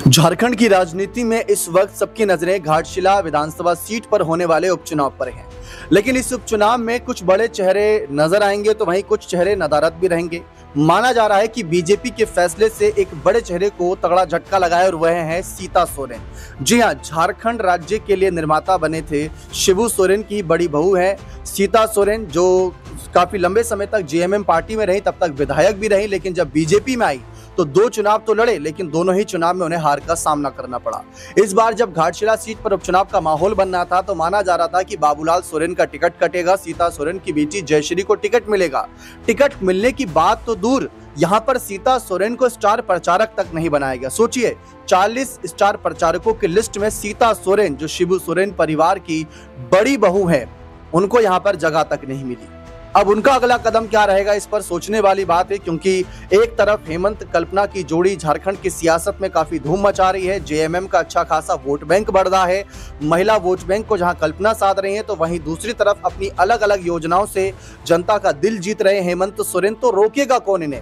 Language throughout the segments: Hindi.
झारखंड की राजनीति में इस वक्त सबकी नजरें घाटशिला विधानसभा सीट पर होने वाले उपचुनाव पर हैं। लेकिन इस उपचुनाव में कुछ बड़े चेहरे नजर आएंगे तो वहीं कुछ चेहरे नदारद भी रहेंगे। माना जा रहा है कि बीजेपी के फैसले से एक बड़े चेहरे को तगड़ा झटका लगाया और वह है सीता सोरेन। जी हां, झारखंड राज्य के लिए निर्माता बने थे शिबू सोरेन की बड़ी बहू है सीता सोरेन, जो काफी लंबे समय तक जेएमएम पार्टी में रही, तब तक विधायक भी रही। लेकिन जब बीजेपी में आई तो 2 चुनाव तो लड़े, लेकिन दोनों ही चुनाव में उन्हें हार का सामना करना पड़ा। इस बार जब घाटशिला सीट पर उपचुनाव का माहौल बनना था तो माना जा रहा था कि बाबूलाल सोरेन का टिकट कटेगा, सीता सोरेन की बेटी जयश्री को टिकट मिलेगा। टिकट मिलने की बात तो दूर, यहाँ पर सीता सोरेन को स्टार प्रचारक तक नहीं बनाया गया। सोचिए, 40 स्टार प्रचारकों की लिस्ट में सीता सोरेन, जो शिबू सोरेन परिवार की बड़ी बहू है, उनको यहाँ पर जगह तक नहीं मिली। अब उनका अगला कदम क्या रहेगा, इस पर सोचने वाली बात है, क्योंकि एक तरफ हेमंत कल्पना की जोड़ी झारखंड की सियासत में काफी धूम मचा रही है। जेएमएम का अच्छा खासा वोट बैंक बढ़ रहा है, महिला वोट बैंक को जहां कल्पना साध रही है, तो वहीं दूसरी तरफ अपनी अलग अलग योजनाओं से जनता का दिल जीत रहे हेमंत सोरेन। तो रोकेगा कौन इन्हें?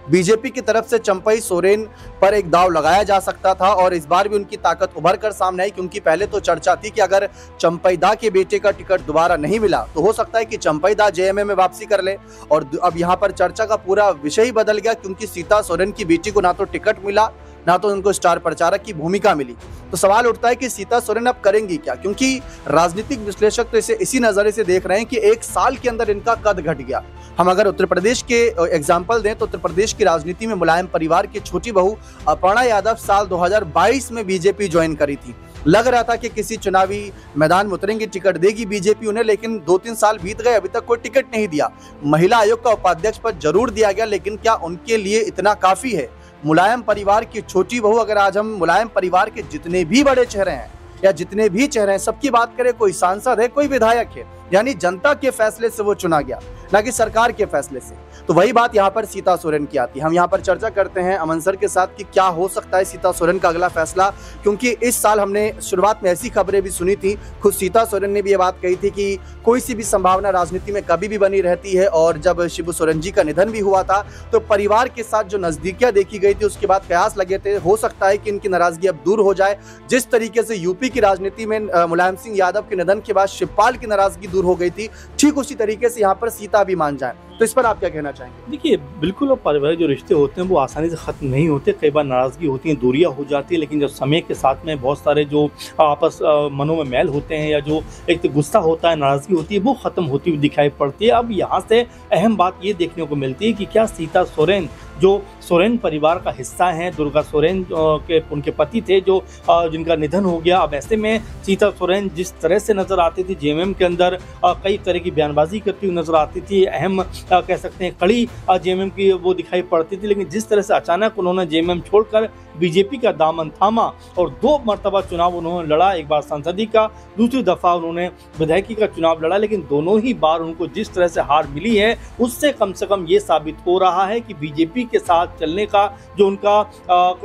बीजेपी की तरफ से चंपई सोरेन पर एक दाव लगाया जा सकता था और इस बार भी उनकी ताकत उभर कर सामने आई, क्योंकि पहले तो चर्चा थी कि अगर चंपई दा के बेटे का टिकट दोबारा नहीं मिला तो हो सकता है कि चंपई दा जेएमएम में वापसी कर ले। और अब यहाँ पर चर्चा का पूरा विषय ही बदल गया, क्योंकि सीता सोरेन की बेटी को ना तो टिकट मिला, ना तो उनको स्टार प्रचारक की भूमिका मिली। तो सवाल उठता है कि सीता सोरेन अब करेंगी क्या, क्योंकि राजनीतिक विश्लेषक तो इसे इसी नजरिए से देख रहे हैं कि 1 साल के अंदर इनका कद घट गया। हम अगर उत्तर प्रदेश के एग्जाम्पल दें तो उत्तर प्रदेश की राजनीति में मुलायम परिवार की छोटी बहू अपर्णा यादव साल 2022 में बीजेपी ज्वाइन करी थी। लग रहा था कि किसी चुनावी मैदान में उतरेंगे, टिकट देगी बीजेपी उन्हें, लेकिन 2-3 साल बीत गए, अभी तक कोई टिकट नहीं दिया। महिला आयोग का उपाध्यक्ष पद जरूर दिया गया, लेकिन क्या उनके लिए इतना काफी है? मुलायम परिवार की छोटी बहू, अगर आज हम मुलायम परिवार के जितने भी बड़े चेहरे हैं या जितने भी चेहरे हैं सबकी बात करें, कोई सांसद है, कोई विधायक है, यानी जनता के फैसले से वो चुना गया, ना कि सरकार के फैसले से। तो वही बात यहाँ पर सीता सोरेन की आती है। हम यहाँ पर चर्चा करते हैं अमन सर के साथ कि क्या हो सकता है सीता सोरेन का अगला फैसला, क्योंकि इस साल हमने शुरुआत में ऐसी खबरें भी सुनी थी, खुद सीता सोरेन ने भी ये बात कही थी कि कोई सी भी संभावना राजनीति में कभी भी बनी रहती है। और जब शिबू सोरेन जी का निधन भी हुआ था तो परिवार के साथ जो नजदीकियां देखी गई थी, उसके बाद कयास लगे थे हो सकता है कि इनकी नाराजगी अब दूर हो जाए। जिस तरीके से यूपी की राजनीति में मुलायम सिंह यादव के निधन के बाद शिवपाल की नाराजगी दूर हो गई थी, ठीक उसी तरीके से यहाँ पर सीता भी मान जाए। तो इस पर आप क्या कहना चाहेंगे? देखिए, बिल्कुल, अब पारिवारिक जो रिश्ते होते हैं वो आसानी से खत्म नहीं होते। कई बार नाराजगी होती है, दूरियां हो जाती है, लेकिन जब समय के साथ में बहुत सारे जो आपस मनों में मैल होते हैं या जो एक तो गुस्सा होता है, नाराजगी होती है, वो खत्म होती हुई दिखाई पड़ती है। अब यहाँ से अहम बात ये देखने को मिलती है कि क्या सीता सोरेन, जो सोरेन परिवार का हिस्सा हैं, दुर्गा सोरेन के उनके पति थे जो जिनका निधन हो गया, अब ऐसे में सीता सोरेन जिस तरह से नजर आती थी जेएमएम के अंदर, कई तरह की बयानबाजी करती हुई नजर आती थी, अहम कह सकते हैं कड़ी जेएमएम की वो दिखाई पड़ती थी, लेकिन जिस तरह से अचानक उन्होंने जेएमएम छोड़कर बीजेपी का दामन थामा और 2 मरतबा चुनाव उन्होंने लड़ा, एक बार संसदीय का, दूसरी दफा उन्होंने विधायकी का चुनाव लड़ा, लेकिन दोनों ही बार उनको जिस तरह से हार मिली है उससे कम से कम ये साबित हो रहा है कि बीजेपी के साथ चलने का जो उनका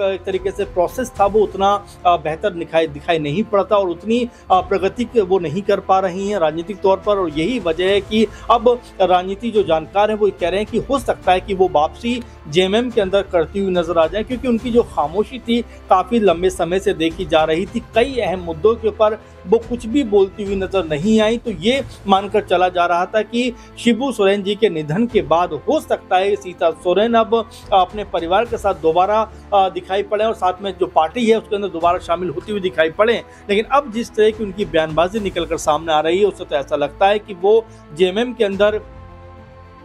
एक तरीके से प्रोसेस था वो उतना बेहतर दिखाई नहीं पड़ता और उतनी प्रगति वो नहीं कर पा रही हैं राजनीतिक तौर पर। और यही वजह है कि अब राजनीति जो जानकार हैं वो कह रहे हैं कि हो सकता है कि वो वापसी जेएमएम के अंदर करती हुई नजर आ जाए, क्योंकि उनकी जो खामोशी थी काफी लंबे समय से देखी जा रही थी, कई अहम मुद्दों के ऊपर वो कुछ भी बोलती हुई नजर नहीं आई। तो ये मानकर चला जा रहा था कि शिबू सोरेन जी के निधन के बाद हो सकता है सीता सोरेन अब अपने परिवार के साथ दोबारा दिखाई पड़े और साथ में जो पार्टी है उसके अंदर दोबारा शामिल होती हुई दिखाई पड़े। लेकिन अब जिस तरह की उनकी बयानबाजी निकलकर सामने आ रही है उससे तो ऐसा लगता है कि वो जेएमएम के अंदर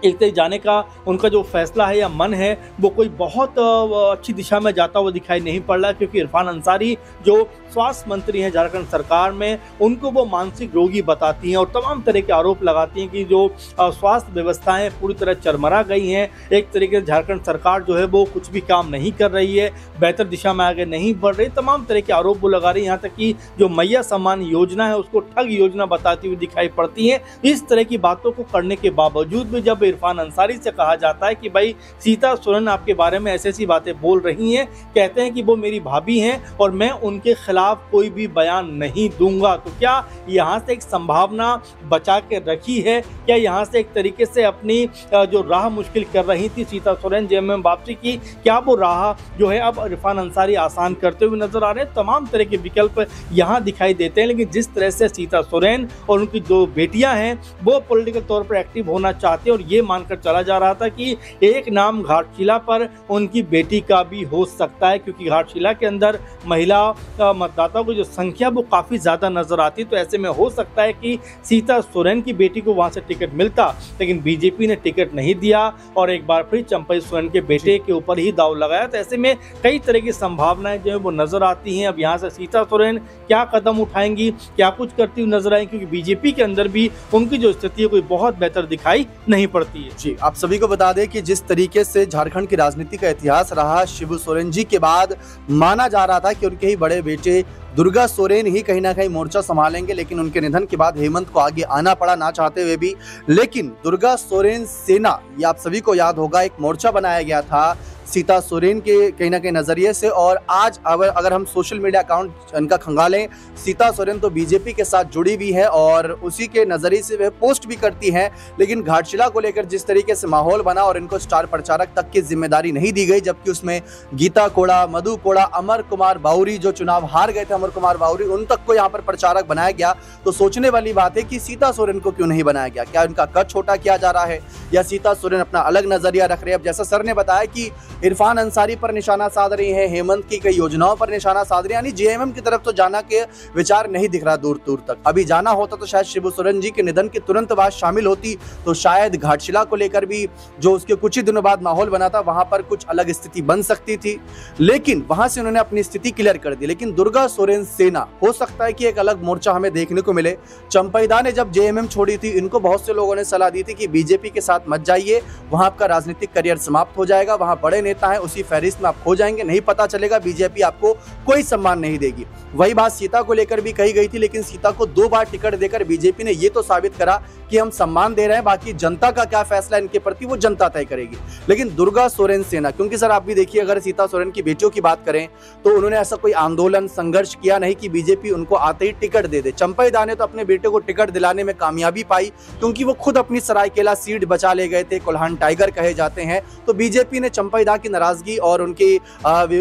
एक तरह जाने का उनका जो फैसला है या मन है वो कोई बहुत अच्छी दिशा में जाता हुआ दिखाई नहीं पड़ रहा, क्योंकि इरफान अंसारी जो स्वास्थ्य मंत्री हैं झारखंड सरकार में, उनको वो मानसिक रोगी बताती हैं और तमाम तरह के आरोप लगाती हैं कि जो स्वास्थ्य व्यवस्थाएं पूरी तरह चरमरा गई हैं। एक तरीके से झारखंड सरकार जो है वो कुछ भी काम नहीं कर रही है, बेहतर दिशा में आगे नहीं बढ़ रही, तमाम तरह के आरोप वो लगा रही है। यहाँ तक कि जो मैया सम्मान योजना है उसको ठग योजना बताती हुई दिखाई पड़ती है। इस तरह की बातों को करने के बावजूद भी जब इरफान अंसारी से कहा जाता है कि भाई सीता सोरेन आपके बारे में ऐसी ऐसी बातें बोल रही हैं, कहते हैं कि वो मेरी भाभी हैं और मैं उनके खिलाफ कोई भी बयान नहीं दूंगा। तो क्या यहाँ से एक संभावना बचा के रखी है? क्या यहाँ से एक तरीके से अपनी जो राह मुश्किल कर रही थी सीता सोरेन जेएमएम वापसी की, क्या वो राह जो है अब इरफान अंसारी आसान करते हुए नजर आ रहे हैं? तमाम तरह के विकल्प यहाँ दिखाई देते हैं, लेकिन जिस तरह से सीता सोरेन और उनकी दो बेटियां हैं वो पॉलिटिकल तौर पर एक्टिव होना चाहते हैं और ये मानकर चला जा रहा था कि एक नाम घाटशिला पर उनकी बेटी का भी हो सकता है, क्योंकि घाटशिला के अंदर महिला मतदाताओं की जो संख्या वो काफ़ी ज़्यादा नजर आती है। तो ऐसे में हो सकता है कि सीता सोरेन की बेटी को वहाँ से टिकट मिलता, लेकिन बीजेपी ने टिकट नहीं दिया और एक बार फिर चंपई सोरेन के बेटे के ऊपर ही दाव लगाया। तो ऐसे में कई तरह की संभावनाएं जो है वो नजर आती हैं। अब यहाँ से सीता सोरेन क्या कदम उठाएंगी, क्या कुछ करती हुई नजर आएंगी, क्योंकि बीजेपी के अंदर भी उनकी जो स्थिति है कोई बहुत बेहतर दिखाई नहीं पड़ती है। जी, आप सभी को बता दें कि जिस तरीके से झारखंड की राजनीति का इतिहास रहा, शिबू सोरेन जी के बाद माना जा रहा था कि उनके ही बड़े बेटे दुर्गा सोरेन ही कहीं ना कहीं मोर्चा संभालेंगे, लेकिन उनके निधन के बाद हेमंत को आगे आना पड़ा ना चाहते हुए भी। लेकिन दुर्गा सोरेन सेना, ये आप सभी को याद होगा, एक मोर्चा बनाया गया था सीता सोरेन के कहीं ना कहीं नजरिए से। और आज अगर हम सोशल मीडिया अकाउंट इनका खंगालें, सीता सोरेन तो बीजेपी के साथ जुड़ी हुई है और उसी के नजरिए से वह पोस्ट भी करती हैं। लेकिन घाटशिला को लेकर जिस तरीके से माहौल बना और इनको स्टार प्रचारक तक की जिम्मेदारी नहीं दी गई, जबकि उसमें गीता कोड़ा, मधु कोड़ा, अमर कुमार बाउरी जो चुनाव हार गए थे, अमर कुमार बाउरी, उन तक को यहाँ पर प्रचारक बनाया गया। तो सोचने वाली बात है कि सीता सोरेन को क्यों नहीं बनाया गया? क्या इनका कद छोटा किया जा रहा है या सीता सोरेन अपना अलग नजरिया रख रहे हैं? अब जैसा सर ने बताया कि इरफान अंसारी पर निशाना साध रही है, हेमंत की कई योजनाओं पर निशाना साध रही है, यानी जेएमएम की तरफ तो जाना के विचार नहीं दिख रहा दूर दूर तक। अभी जाना होता तो शायद शिबू सोरेन जी के निधन के तुरंत बाद शामिल होती, तो शायद घाटशिला को लेकर भी जो उसके कुछ ही दिनों बाद माहौल बना था वहां पर कुछ अलग स्थिति बन सकती थी। लेकिन वहां से उन्होंने अपनी स्थिति क्लियर कर दी। लेकिन दुर्गा सोरेन सेना, हो सकता है कि एक अलग मोर्चा हमें देखने को मिले। चंपईदा ने जब जेएमएम छोड़ी थी, इनको बहुत से लोगों ने सलाह दी थी कि बीजेपी के साथ मत जाइए, वहां आपका राजनीतिक करियर समाप्त हो जाएगा, वहां बड़े नेता हैं, उसी फहरिस्त में आप खो जाएंगे, नहीं पता चलेगा, बीजेपी आपको कोई सम्मान नहीं देगी। वही बात सीता को लेकर भी कही गई थी, लेकिन सीता को 2 बार टिकट देकर बीजेपी ने ये तो साबित करा कि हम सम्मान दे रहे हैं, बाकी जनता का क्या फैसला इनके प्रति वो जनता तय करेगी। लेकिन दुर्गा सोरेन सेना, क्योंकि सर आप भी देखिए, अगर सीता सोरेन की बेटियों की बात करें तो उन्होंने ऐसा कोई आंदोलन संघर्ष किया नहीं कि बीजेपी उनको आते ही टिकट दे दे। चंपईदा ने तो अपने बेटे को टिकट दिलाने में कामयाबी पाई, क्योंकि वो खुद अपनी सरायकेला सीट बचा ले गए थे, कोल्हान टाइगर कहे जाते हैं। तो बीजेपी ने चंपईदा की नाराजगी और उनकी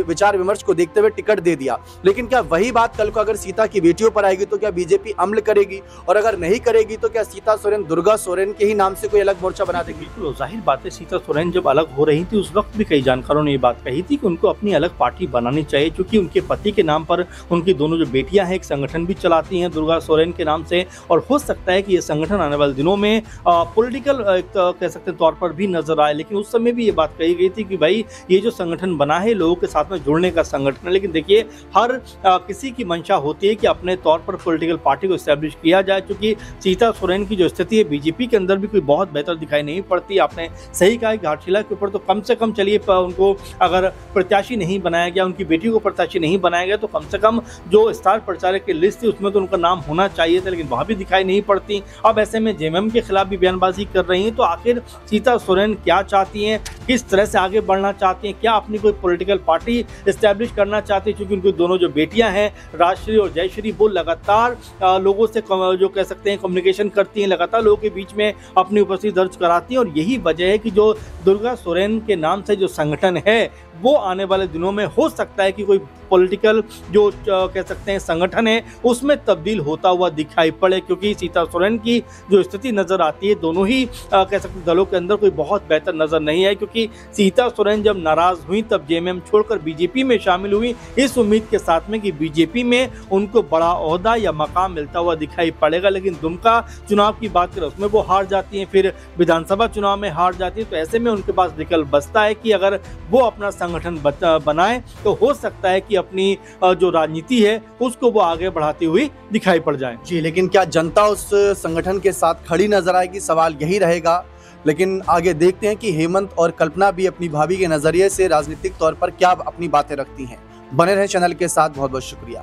विचार विमर्श को देखते हुए टिकट दे दिया। लेकिन क्या वही बात कल को अगर सीता की बेटियों पर आएगी तो क्या बीजेपी अमल करेगी? और अगर नहीं करेगी तो क्या सीता सोरेन दुर्गा सोरेन के ही नाम से कोई अलग मोर्चा बना देगी? बिल्कुल जाहिर बात है, सीता सोरेन जब अलग हो रही थी उस वक्त भी कई जानकारों ने ये बात कही थी कि उनको अपनी अलग पार्टी बनानी चाहिए, क्योंकि उनके पति के नाम पर उनकी दोनों जो बेटियां हैं एक संगठन भी चलाती हैं दुर्गा सोरेन के नाम से, और हो सकता है कि ये संगठन आने वाले दिनों में पॉलिटिकल कह सकते हैं तौर पर भी नजर आए। लेकिन उस समय भी ये बात कही गई थी कि भाई ये जो संगठन बना है लोगों के साथ में जुड़ने का संगठन है। लेकिन देखिए, हर किसी की मंशा होती है कि अपने तौर पर पॉलिटिकल पार्टी को एस्टैब्लिश किया जाए। क्योंकि सीता सोरेन की जो स्थिति है बीजेपी के अंदर भी कोई बहुत बेहतर दिखाई नहीं पड़ती। आपने सही कहा, घाटशिला के ऊपर तो कम से कम चलिए उनको अगर प्रत्याशी नहीं बनाया गया, उनकी बेटी को प्रत्याशी नहीं बनाया गया, तो कम से कम जो स्टार प्रचारक की लिस्ट थी उसमें तो उनका नाम होना चाहिए था, लेकिन वहां भी दिखाई नहीं पड़ती। अब ऐसे में जेएमएम के खिलाफ भी बयानबाजी कर रही हैं, तो आखिर सीता सोरेन क्या चाहती हैं, किस तरह से आगे बढ़ना चाहती हैं, क्या अपनी कोई पॉलिटिकल पार्टी एस्टैब्लिश करना चाहती है? क्योंकि उनकी दोनों जो बेटियां हैं राजश्री और जयश्री, वो लगातार लोगों से जो कह सकते हैं कम्युनिकेशन करती हैं, लगातार लोगों के बीच में अपनी उपस्थिति दर्ज कराती हैं। और यही वजह है कि जो दुर्गा सोरेन के नाम से जो संगठन है वो आने वाले दिनों में हो सकता है कि कोई पॉलिटिकल जो कह सकते हैं संगठन है उसमें तब्दील होता हुआ दिखाई पड़े। क्योंकि सीता सोरेन की जो स्थिति नजर आती है दोनों ही कह सकते हैं दलों के अंदर कोई बहुत बेहतर नजर नहीं है। क्योंकि सीता सोरेन जब नाराज हुई तब जेएमएम छोड़कर बीजेपी में शामिल हुई, इस उम्मीद के साथ में कि बीजेपी में उनको बड़ा ओहदा या मकाम मिलता हुआ दिखाई पड़ेगा। लेकिन दुमका चुनाव की बात करें उसमें वो हार जाती हैं, फिर विधानसभा चुनाव में हार जाती है। तो ऐसे में उनके पास विकल्प बचता है कि अगर वो अपना संगठन बनाए तो हो सकता है कि अपनी जो राजनीति है उसको वो आगे बढ़ाती हुई दिखाई पड़ जाए। जी, लेकिन क्या जनता उस संगठन के साथ खड़ी नजर आएगी? सवाल यही रहेगा। लेकिन आगे देखते हैं कि हेमंत और कल्पना भी अपनी भाभी के नजरिए से राजनीतिक तौर पर क्या अपनी बातें रखती हैं। बने रहें चैनल के साथ, बहुत बहुत शुक्रिया।